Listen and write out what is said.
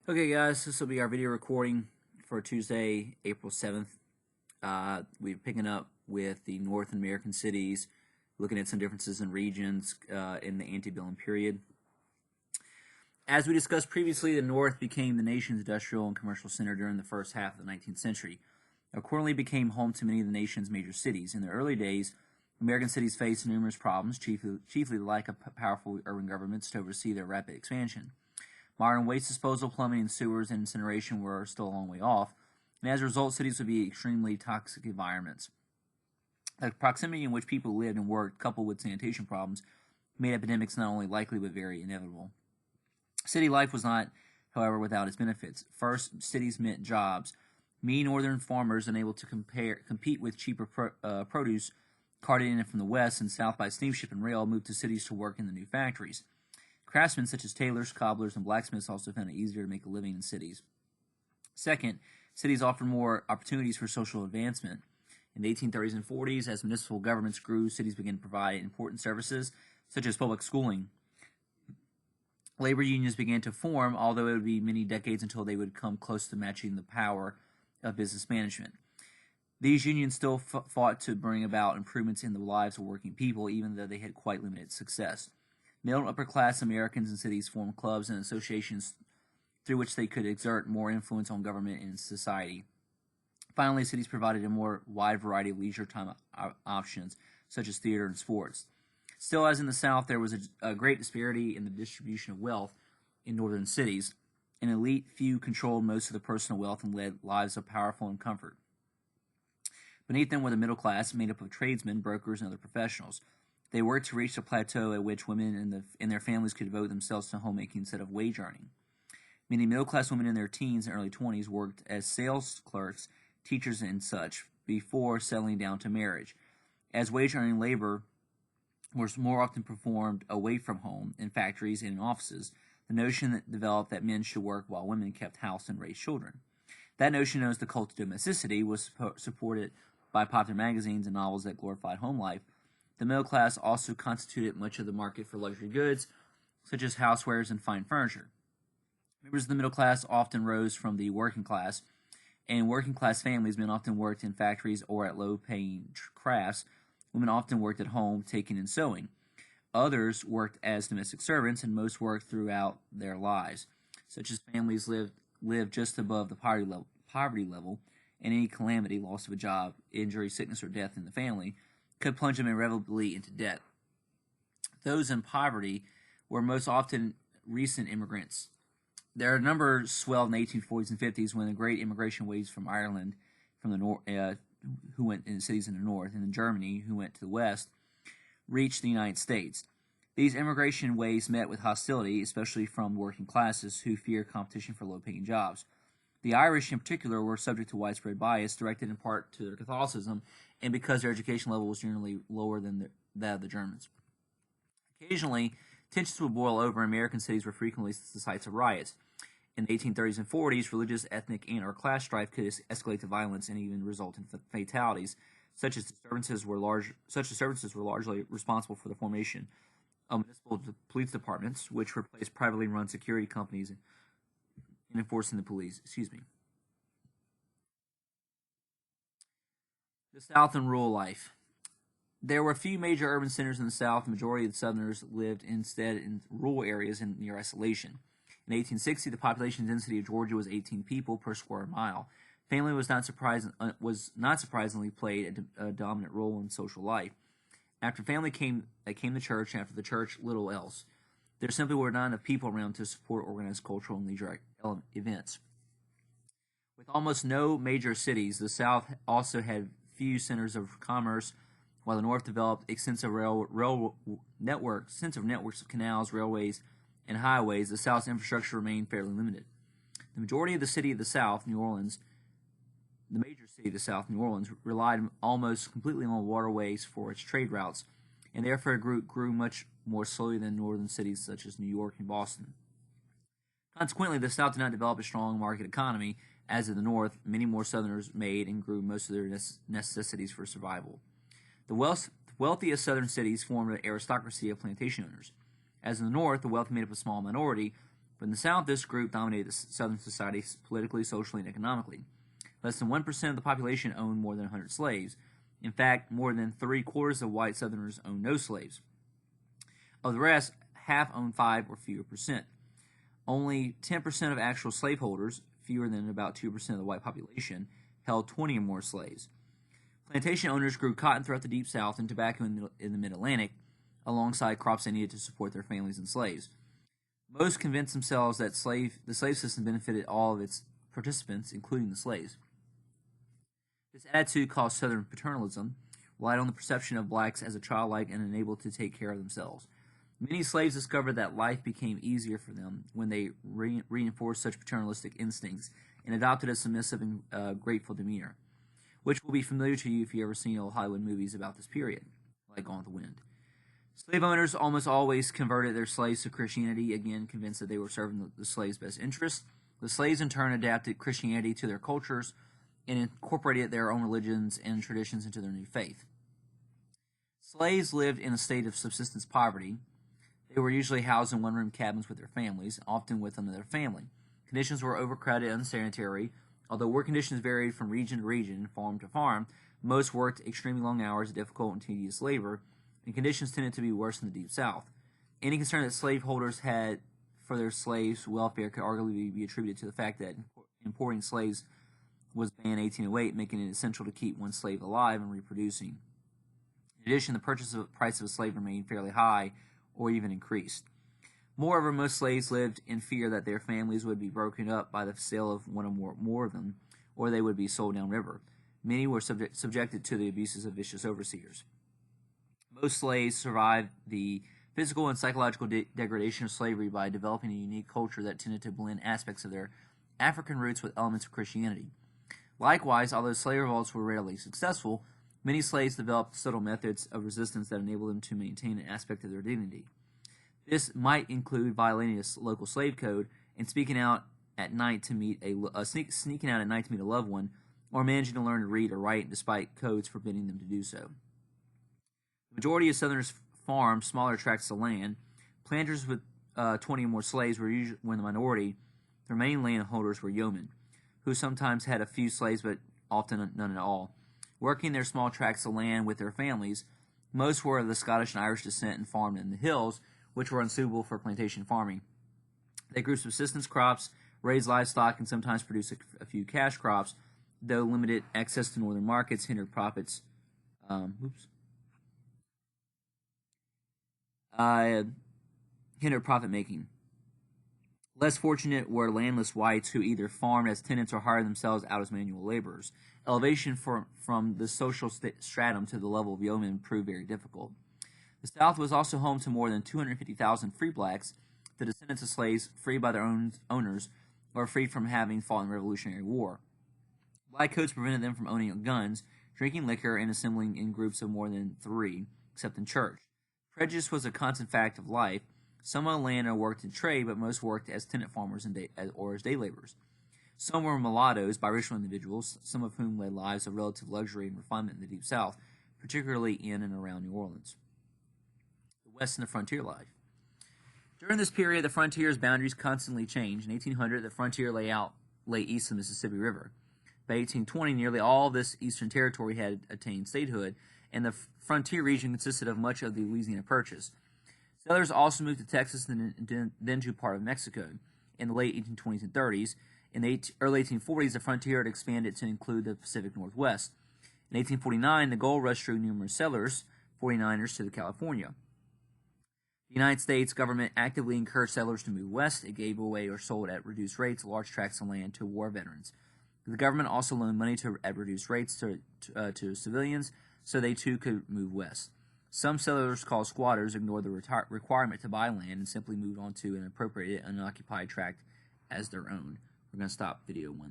Okay, guys, this will be our video recording for Tuesday, April 7th. We're picking up with the North American cities, looking at some differences in regions in the antebellum period. As we discussed previously, the North became the nation's industrial and commercial center during the first half of the 19th century. Accordingly, became home to many of the nation's major cities. In the early days, American cities faced numerous problems, chiefly the lack of powerful urban governments to oversee their rapid expansion. Modern waste disposal, plumbing, and sewers and incineration were still a long way off, and as a result, cities would be extremely toxic environments. The proximity in which people lived and worked, coupled with sanitation problems, made epidemics not only likely but very inevitable. City life was not, however, without its benefits. First, cities meant jobs. Many northern farmers, unable to compete with cheaper produce carted in from the west and south by steamship and rail, moved to cities to work in the new factories. Craftsmen such as tailors, cobblers, and blacksmiths also found it easier to make a living in cities. Second, cities offered more opportunities for social advancement. In the 1830s and 40s, as municipal governments grew, cities began to provide important services such as public schooling. Labor unions began to form, although it would be many decades until they would come close to matching the power of business management. These unions still fought to bring about improvements in the lives of working people, even though they had quite limited success. Middle and upper-class Americans in cities formed clubs and associations through which they could exert more influence on government and society. Finally, cities provided a more wide variety of leisure time options, such as theater and sports. Still, as in the South, there was a great disparity in the distribution of wealth in northern cities. An elite few controlled most of the personal wealth and led lives of powerful and comfort. Beneath them were the middle class, made up of tradesmen, brokers, and other professionals. They worked to reach a plateau at which women and their families could devote themselves to homemaking instead of wage earning. Many middle-class women in their teens and early 20s worked as sales clerks, teachers, and such before settling down to marriage. As wage-earning labor was more often performed away from home, in factories and in offices, the notion that developed that men should work while women kept house and raised children. That notion, known as the cult of domesticity, was supported by popular magazines and novels that glorified home life. The middle class also constituted much of the market for luxury goods, such as housewares and fine furniture. Members of the middle class often rose from the working class, and working class families, men often worked in factories or at low-paying crafts. Women often worked at home, taking and sewing. Others worked as domestic servants, and most worked throughout their lives, such as families lived just above the poverty level, and any calamity, loss of a job, injury, sickness, or death in the family, could plunge them irrevocably into debt. Those in poverty were most often recent immigrants. Their numbers swelled in the 1840s and 50s when the great immigration waves from Ireland, from the north, who went in cities in the north, and in Germany, who went to the west, reached the United States. These immigration waves met with hostility, especially from working classes who feared competition for low-paying jobs. The Irish, in particular, were subject to widespread bias, directed in part to their Catholicism, and because their education level was generally lower than that of the Germans. Occasionally, tensions would boil over, and American cities were frequently the sites of riots. In the 1830s and 40s, religious, ethnic, and/or class strife could escalate to violence and even result in fatalities. Such disturbances were largely responsible for the formation of municipal police departments, which replaced privately run security companies in enforcing the police. The South and rural life. There were few major urban centers in the South. The majority of the Southerners lived instead in rural areas and near isolation. In 1860, the population density of Georgia was 18 people per square mile. Family was not surprisingly played a dominant role in social life. After family came the church, and after the church, little else. There simply were not enough people around to support organized cultural and leisure events. With almost no major cities, the South also had few centers of commerce, while the North developed extensive networks of canals, railways, and highways. The South's infrastructure remained fairly limited. The majority of the city of the South, New Orleans, the major city of the South, New Orleans, relied almost completely on waterways for its trade routes, and therefore grew much more slowly than northern cities such as New York and Boston. Consequently, the South did not develop a strong market economy, as in the North. Many more Southerners made and grew most of their necessities for survival. The wealthiest Southern cities formed an aristocracy of plantation owners. As in the North, the wealthy made up a small minority, But in the South, this group dominated the Southern society politically, socially, and economically. Less than 1% of the population owned more than 100 slaves. In fact, more than 3/4 of white Southerners owned no slaves. Of the rest, half owned 5 or fewer percent. Only 10% of actual slaveholders, fewer than about 2% of the white population, held 20 or more slaves. Plantation owners grew cotton throughout the Deep South and tobacco in the Mid-Atlantic, alongside crops they needed to support their families and slaves. Most convinced themselves that the slave system benefited all of its participants, including the slaves. This attitude, called Southern paternalism, relied on the perception of blacks as a childlike and unable to take care of themselves. Many slaves discovered that life became easier for them when they reinforced such paternalistic instincts and adopted a submissive and grateful demeanor, which will be familiar to you if you've ever seen old Hollywood movies about this period, like Gone with the Wind. Slave owners almost always converted their slaves to Christianity, again convinced that they were serving the slaves' best interests. The slaves in turn adapted Christianity to their cultures and incorporated their own religions and traditions into their new faith. Slaves lived in a state of subsistence poverty. They were usually housed in one-room cabins with their families, often with another family. Conditions were overcrowded and unsanitary. Although work conditions varied from region to region, farm to farm, most worked extremely long hours of difficult and tedious labor, and conditions tended to be worse in the Deep South. Any concern that slaveholders had for their slaves' welfare could arguably be attributed to the fact that importing slaves was banned in 1808, making it essential to keep one slave alive and reproducing. In addition, the price of a slave remained fairly high or even increased. Moreover, most slaves lived in fear that their families would be broken up by the sale of one or more of them, or they would be sold downriver. Many were subjected to the abuses of vicious overseers. Most slaves survived the physical and psychological degradation of slavery by developing a unique culture that tended to blend aspects of their African roots with elements of Christianity. Likewise, although slave revolts were rarely successful, many slaves developed subtle methods of resistance that enabled them to maintain an aspect of their dignity. This might include violating a local slave code and sneaking out at night to meet a loved one, or managing to learn to read or write despite codes forbidding them to do so. The majority of Southerners farmed smaller tracts of land. Planters with 20 or more slaves were the minority. The remaining landholders were yeomen, who sometimes had a few slaves but often none at all. Working their small tracts of land with their families, most were of the Scottish and Irish descent and farmed in the hills, which were unsuitable for plantation farming. They grew subsistence crops, raised livestock, and sometimes produced a few cash crops, though limited access to northern markets hindered profits. Hindered profit making. Less fortunate were landless whites who either farmed as tenants or hired themselves out as manual laborers. Elevation from the social stratum to the level of yeomen proved very difficult. The South was also home to more than 250,000 free blacks, the descendants of slaves freed by their own owners or freed from having fought in the Revolutionary War. Black codes prevented them from owning guns, drinking liquor, and assembling in groups of more than 3, except in church. Prejudice was a constant fact of life. Some owned land or worked in trade, but most worked as tenant farmers or as day laborers. Some were mulattoes, biracial individuals, some of whom led lives of relative luxury and refinement in the Deep South, particularly in and around New Orleans. The West and the frontier life. During this period, the frontier's boundaries constantly changed. In 1800, the frontier lay east of the Mississippi River. By 1820, nearly all of this eastern territory had attained statehood, and the frontier region consisted of much of the Louisiana Purchase. Settlers also moved to Texas and then to part of Mexico. In the late 1820s and 30s, in the early 1840s, the frontier had expanded to include the Pacific Northwest. In 1849, the gold rush drew numerous settlers, 49ers, to California. The United States government actively encouraged settlers to move west. It gave away or sold at reduced rates large tracts of land to war veterans. The government also loaned money at reduced rates to civilians, so they too could move west. Some settlers, called squatters, ignored the requirement to buy land and simply moved on to an appropriated unoccupied tract as their own. We're going to stop video 1.